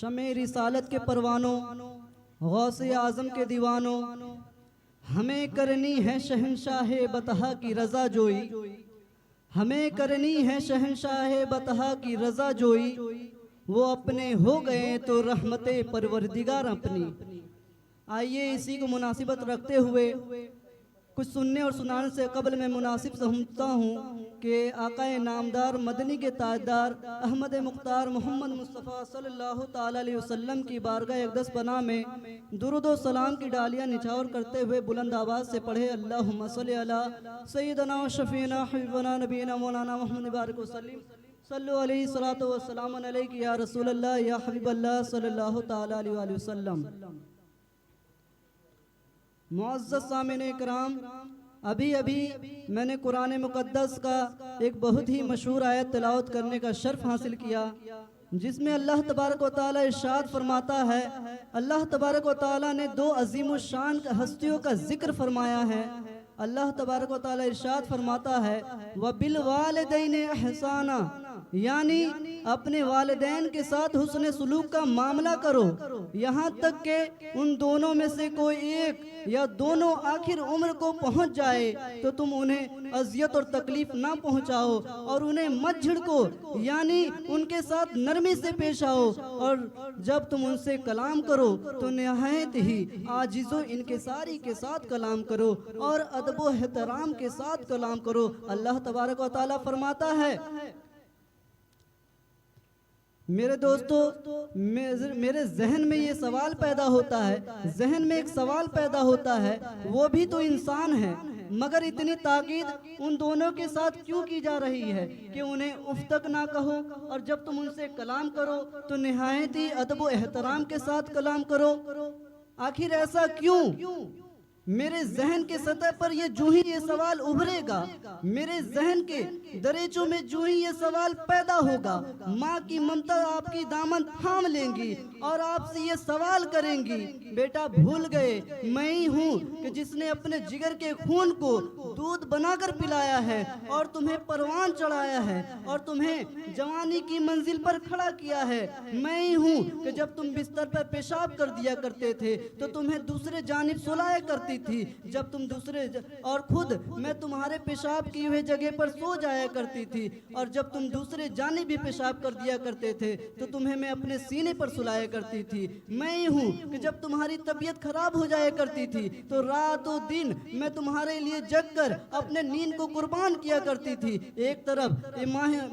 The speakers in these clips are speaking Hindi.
शमे रिसालत के परवानों, गौसे आजम के दीवानों, हमें करनी है शहंशाह बतहा की रजा जोई, हमें करनी है शहंशाह बतहा की रजा जोई, वो अपने हो गए तो रहमते परवरदिगार अपनी। आइए इसी को मुनासिबत रखते हुए कुछ सुनने और सुनाने से कबल मैं मुनासिब समझता हूँ कि आकाए नामदार मदनी के ताजदार अहमद मुख्तार मोहम्मद मुस्तफ़ा सल्लल्लाहु ताला अलैहि वसल्लम की बारगाह अक़दस पनाह में दुरूद व सलाम की डालियाँ निछावर करते हुए बुलंद आवाज़ से पढ़े अल्लाहुम्मा सल्ली अला सय्यदना व शफ़ीना हबीबना नबीना मौलाना मुहम्मद बारिक वसल्लम सल्लु अलैहि सलातो व सलाम अलैका या रसूलल्लाह या हबीबल्लाह सल्लल्लाहु ताला अलैहि वसल्लम। मुअज़्ज़ज़ सामिन कराम, अभी अभी मैंने कुरान मुक़द्दस का एक बहुत ही मशहूर आयत तिलावत करने का शर्फ हासिल किया, जिसमें अल्लाह तबारक व तआला इरशाद फरमाता है। अल्लाह तबारक व तआला ने दो अजीम शान हस्तियों का जिक्र फरमाया है। अल्लाह तबारक व तआला इरशाद फरमाता है व बिल वालिदैन एहसाना, यानी अपने वालिदैन के साथ हुस्न सुलूक का मामला करो, यहाँ तक कि उन दोनों में से कोई एक या दोनों आखिर उम्र को पहुँच जाए तो तुम उन्हें अजियत और तकलीफ ना पहुँचाओ और उन्हें मत झिड़को, यानी उनके साथ नरमी से पेश आओ, और जब तुम उनसे कलाम करो तो निहायत ही आजिज़ो इनकिसारी के साथ कलाम करो और अदब व एहतराम के साथ कलाम करो। अल्लाह तबारक व तआला फरमाता है। मेरे दोस्तों, मेरे जहन में ये सवाल पैदा होता है, जहन में एक सवाल पैदा होता है, वो भी तो इंसान है, मगर इतनी ताकीद उन दोनों के साथ क्यों की जा रही है कि उन्हें उफ तक ना कहो, और जब तुम उनसे कलाम करो तो निहायत ही अदब व एहतराम के साथ कलाम करो। आखिर ऐसा क्यों? मेरे जहन के सतह पर ये जो ही ये सवाल उभरेगा, मेरे जहन के दरेचों में जो ही ये सवाल पैदा होगा, माँ की ममता आपकी दामन थाम लेंगी और आपसे ये सवाल करेंगी, बेटा भूल गए मैं ही हूँ कि जिसने अपने जिगर के खून को दूध बनाकर पिलाया है और तुम्हें परवान चढ़ाया है और तुम्हें जवानी की मंजिल पर खड़ा किया है। मैं ही हूँ कि जब तुम बिस्तर पर पेशाब कर दिया करते थे तो तुम्हें दूसरे जानिब सुलाया करती थी, जब तुम दूसरे और खुद मैं तुम्हारे पेशाब किए हुए जगह पर सो जाया करती थी, और जब तुम दूसरे जानिब भी पेशाब कर दिया करते थे तो तुम्हें मैं अपने सीने पर सुलाया करती थी। मैं ही हूँ कि जब तुम्हारी तबीयत खराब हो जाया करती थी तो रात और दिन मैं तुम्हारे लिए जग कर अपने नींद को कुर्बान किया करती थी। एक तरफ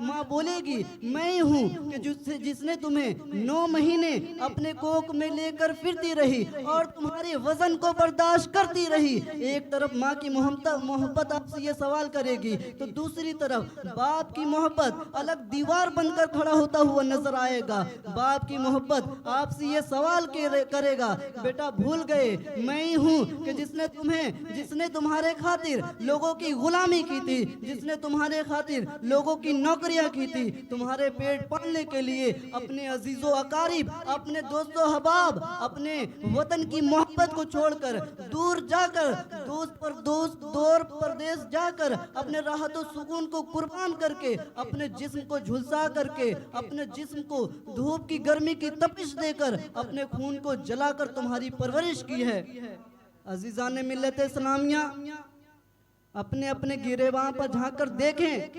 माँ बोलेगी मैं ही हूँ कि जिसने तुम्हें 9 महीने अपने कोख में लेकर फिरती रही और तुम्हारे वजन को बर्दाश्त करती रही। एक तरफ माँ की मोहब्बत आपसे ये सवाल करेगी तो दूसरी तरफ बाप की मोहब्बत अलग दीवार बनकर खड़ा होता हुआ नजर आएगा। बाप की मोहब्बत आपसे ये सवाल करेगा, बेटा भूल गए मैं ही हूँ कि जिसने तुम्हारे खातिर लोगों की गुलामी की थी, जिसने तुम्हारे खातिर लोगों की नौकरियां की थी, तुम्हारे पेट पालने के लिए अपने अजीजों अकारिब, अपने दोस्तों हबाब, अपने वतन की मोहब्बत को छोड़कर दूर जाकर दूर प्रदेश जाकर अपने राहत और सुकून को कुर्बान करके, अपने जिस्म को झुलसा करके, अपने जिस्म को धूप की गर्मी की तपिश देकर, अपने खून को जलाकर तुम्हारी परवरिश की है। अजीजान मिल्लत इस्लामिया, अपने अपने गिरेबां पर झांक कर देखें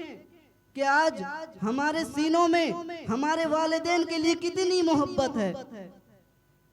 कि आज हमारे सीनों में हमारे वालिदैन के लिए कितनी मोहब्बत है।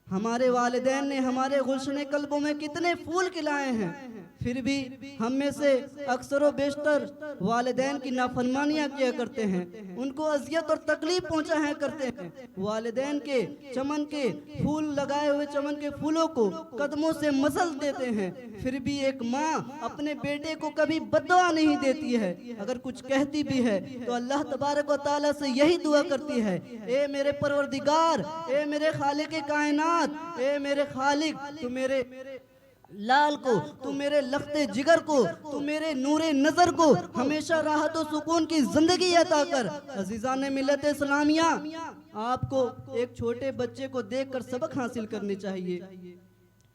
हमारे वालिदैन ने हमारे गुलशन कल्बों में कितने फूल खिलाए हैं, फिर भी हम में से अक्सर व बेशतर वालिदैन की नाफरमानियां किया करते हैं, उनको अजियत और तकलीफ पहुंचाया करते हैं। वालिदैन के चमन के फूल लगाए हुए चमन के फूलों को कदमों से मसल देते हैं, फिर भी एक माँ अपने बेटे को कभी बद्दुआ नहीं देती है। अगर कुछ कहती भी है तो अल्लाह तबारक व तआला से यही दुआ करती है, ए मेरे परवरदिगार, ए मेरे खालिक कायनात, ए मेरे खालिक, तू मेरे लाल को, तू मेरे लख्ते जिगर को, तू मेरे नूरे नजर को हमेशा राहत और सुकून की जिंदगी अता कर। अजीजान मिल्लत इस्लामिया, आपको एक छोटे बच्चे को देखकर सबक हासिल करनी चाहिए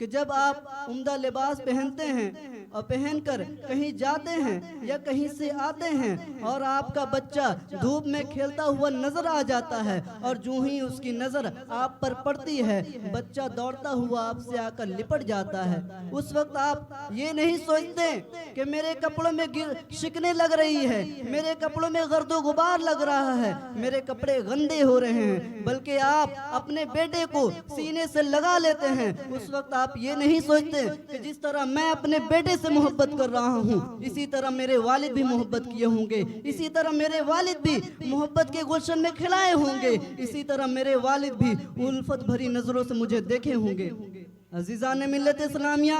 कि जब आप उम्दा लिबास पहनते हैं और पहनकर कहीं जाते हैं या कहीं से आते हैं और आपका बच्चा धूप में खेलता हुआ नजर आ जाता है और जो ही उसकी नजर आप पर पड़ती है बच्चा दौड़ता हुआ आपसे आकर लिपट जाता है, उस वक्त आप ये नहीं सोचते कि मेरे कपड़ों में शिकने लग रही है, मेरे कपड़ों में गर्दो गुबार लग रहा है, मेरे कपड़े गंदे हो रहे हैं, बल्कि आप अपने बेटे को सीने से लगा लेते हैं। उस वक्त आप ये नहीं सोचते कि जिस तरह मैं अपने बेटे से मोहब्बत कर रहा हूँ इसी तरह मेरे वालिद भी मोहब्बत किए होंगे, इसी तरह मेरे वालिद भी मोहब्बत के गुलशन में खिलाए होंगे, इसी तरह मेरे वालिद भी उल्फत भरी नजरों से मुझे देखे होंगे। अजीज़ान मिल्लत इस्लामिया,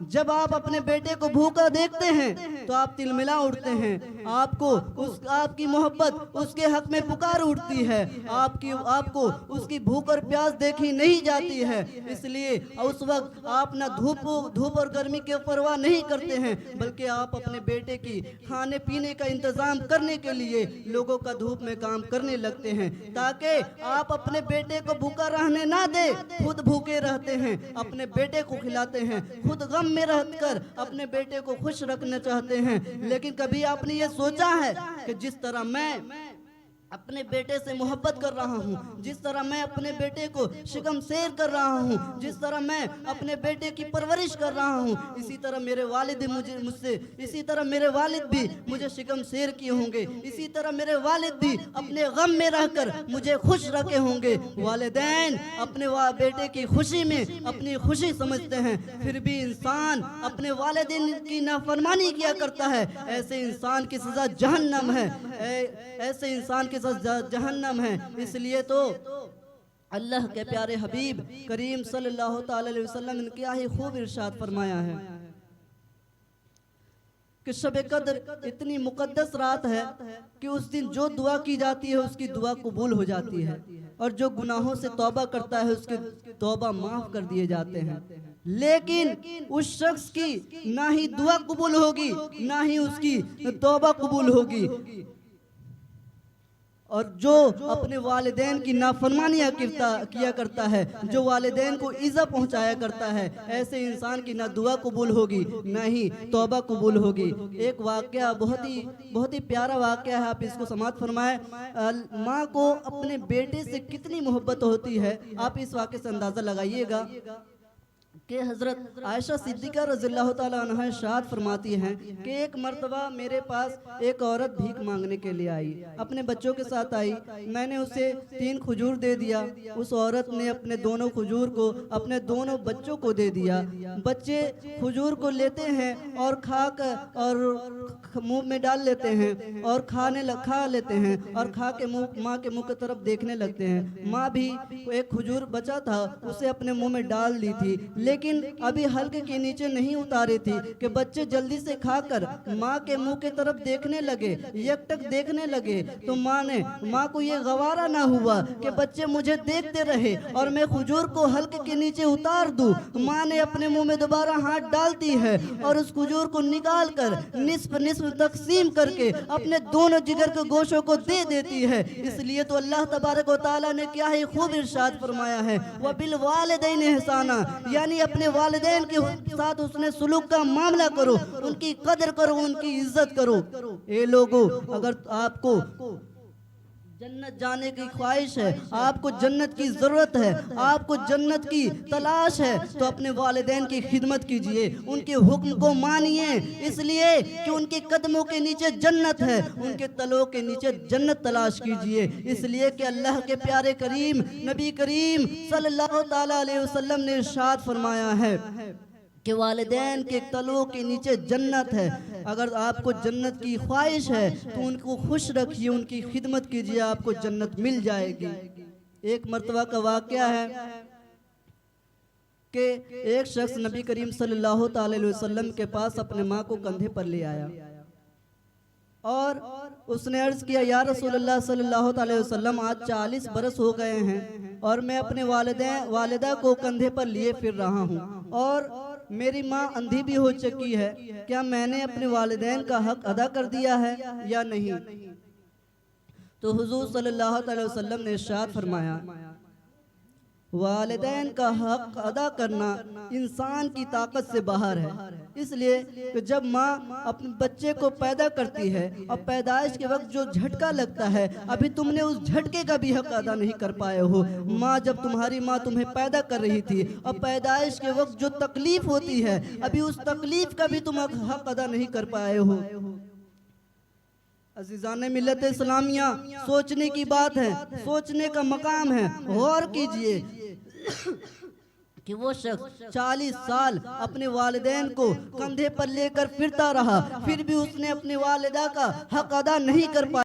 जब आप अपने बेटे को भूखा देखते हैं तो आप तिलमिला उठते हैं, आपकी मोहब्बत उसके हक में पुकार उठती है, आपको उसकी भूख और प्यास देखी नहीं जाती है, इसलिए उस वक्त आप ना धूप और गर्मी की परवाह नहीं करते हैं, बल्कि आप अपने बेटे की खाने पीने का इंतजाम करने के लिए लोगों का धूप में काम करने लगते हैं, ताकि आप अपने बेटे को भूखा रहने ना दे, खुद भूखे रहते हैं, अपने बेटे को खिलाते हैं, खुद गम में रहकर अपने बेटे को खुश रखना चाहते हैं। लेकिन कभी आपने ये सोचा है कि जिस तरह मैं अपने बेटे से मोहब्बत कर रहा हूँ, जिस तरह मैं अपने बेटे को शिकम शेर कर रहा हूँ, जिस तरह मैं अपने बेटे की परवरिश कर रहा हूँ, इसी तरह मेरे वालिद भी मुझे शिकम शेर किए होंगे, इसी तरह मेरे वालिद भी अपने गम में रहकर मुझे खुश रखे होंगे। वालिदैन अपने बेटे की खुशी में अपनी खुशी समझते हैं, फिर भी इंसान अपने वालिदैन की नाफरमानी किया करता है, ऐसे इंसान की सजा जहन्नम है, ऐसे इंसान जहन्नम है। इसलिए तो अल्लाह के प्यारे हबीब करीम सल्लल्लाहु अलैहि वसल्लम ने क्या ही खूब इरशाद फरमाया है कि शब कद्र इतनी मुकद्दस रात है कि उस दिन जो दुआ की जाती है उसकी दुआ कबूल हो जाती है, और जो गुनाहों से तौबा करता है उसके तौबा माफ कर दिए जाते हैं। लेकिन उस शख्स की ना ही दुआ कबूल होगी ना ही उसकी तौबा कबूल होगी, और जो अपने वालिदैन की नाफरमानियां किया करता है, जो वालिदैन को इज़्ज़ा पहुंचाया करता है, ऐसे इंसान की ना दुआ कबूल होगी ना ही तौबा कबूल होगी। एक वाक़या बहुत ही प्यारा वाक़या है, आप इसको समाअत फरमाएं। माँ को अपने बेटे से कितनी मोहब्बत होती है, आप इस वाक़े से अंदाज़ा लगाइएगा कि हज़रत आयशा सिद्दीक़ा रज़ियल्लाहु ताला अन्हा इरशाद फरमाती हैं कि एक मर्तबा मेरे पास एक औरत भीख मांगने के लिए आई, अपने बच्चों के साथ आई, मैंने उसे 3 खजूर दे दिया, उस औरत ने अपने दोनों खजूर को अपने दोनों बच्चों को दे दिया। बच्चे खजूर को लेते हैं और खाकर और मुंह में डाल लेते हैं और खा लेते हैं और खा के माँ के मुंह की तरफ देखने लगते हैं। माँ भी एक खजूर बचा था उसे अपने मुंह में डाल दी थी, लेकिन अभी हल्के के नीचे नहीं उतारी थी कि बच्चे जल्दी से खाकर माँ के मुंह की तरफ देखने लगे, एकटक देखने लगे। तो माँ को ये गवारा ना हुआ कि बच्चे मुझे देखते रहे और मैं खजूर को हल्के के नीचे उतार दूं। माँ ने अपने मुंह में दोबारा हाथ डालती है और उस खजूर को निकाल कर निस्फ तकसीम करके अपने दोनों जिगर के गोशों को दे देती है। इसलिए तो अल्लाह तबारक व तआला ने क्या ही खूब इरशाद फरमाया है, व बिल वालिदैन एहसाना, यानी अपने वालिदैन के साथ उसने सुलूक का मामला करो, उनकी कदर करो, उनकी इज्जत करो। ए लोगों, अगर आपको जन्नत जाने की ख्वाहिश है, आपको जन्नत की जरूरत है, आपको जन्नत की तलाश है, तो अपने वालिदैन की खिदमत कीजिए, उनके हुक्म को मानिए, इसलिए कि उनके कदमों के नीचे जन्नत है, उनके तलों के नीचे जन्नत तलाश कीजिए। इसलिए कि अल्लाह के प्यारे करीम नबी करीम सल्लल्लाहु ताला अलैहि वसल्लम ने इरशाद फरमाया है कि वालिदैन के तलों के नीचे जन्नत है। अगर आपको जन्नत की ख्वाहिश है तो उनको खुश रखिए, उनकी खिदमत कीजिए, आपको जन्नत मिल जाएगी। एक मर्तबा का वाक़या है कि एक शख्स नबी करीम सल्लल्लाहु अलैहि वसल्लम के पास अपने माँ को कंधे पर ले आया और उसने अर्ज किया, या रसूलल्लाह सल्लल्लाहु अलैहि वसल्लम, आज 40 बरस हो गए हैं और मैं अपने वालिदा को कंधे पर लिए फिर रहा हूँ और मेरी माँ अंधी भी हो चुकी है, क्या मैंने अपने वालिदैन का हक अदा कर दिया है या नहीं? तो हुजूर सल्लल्लाहु अलैहि वसल्लम ने इरशाद फरमाया वालिदैन का हक अदा करना इंसान की ताकत से बाहर है। इसलिए कि जब माँ अपने बच्चे को पैदा करती है और पैदाइश के वक्त जो झटका लगता है, अभी तुमने उस झटके का भी हक अदा नहीं कर पाए हो। माँ, जब तुम्हारी माँ तुम्हें पैदा कर रही थी और पैदाइश के वक्त जो तकलीफ होती है, अभी उस तकलीफ का भी तुम हक अदा नहीं कर पाए हो। अजीजान मिल्लत इस्लामिया, सोचने की बात है, सोचने का मकाम है। गौर कीजिए कि वो शख्स 40 साल अपने वालिदैन को कंधे पर लेकर फिरता रहा, फिर भी उसने अपने वालिदा का हक अदा नहीं कर पाया।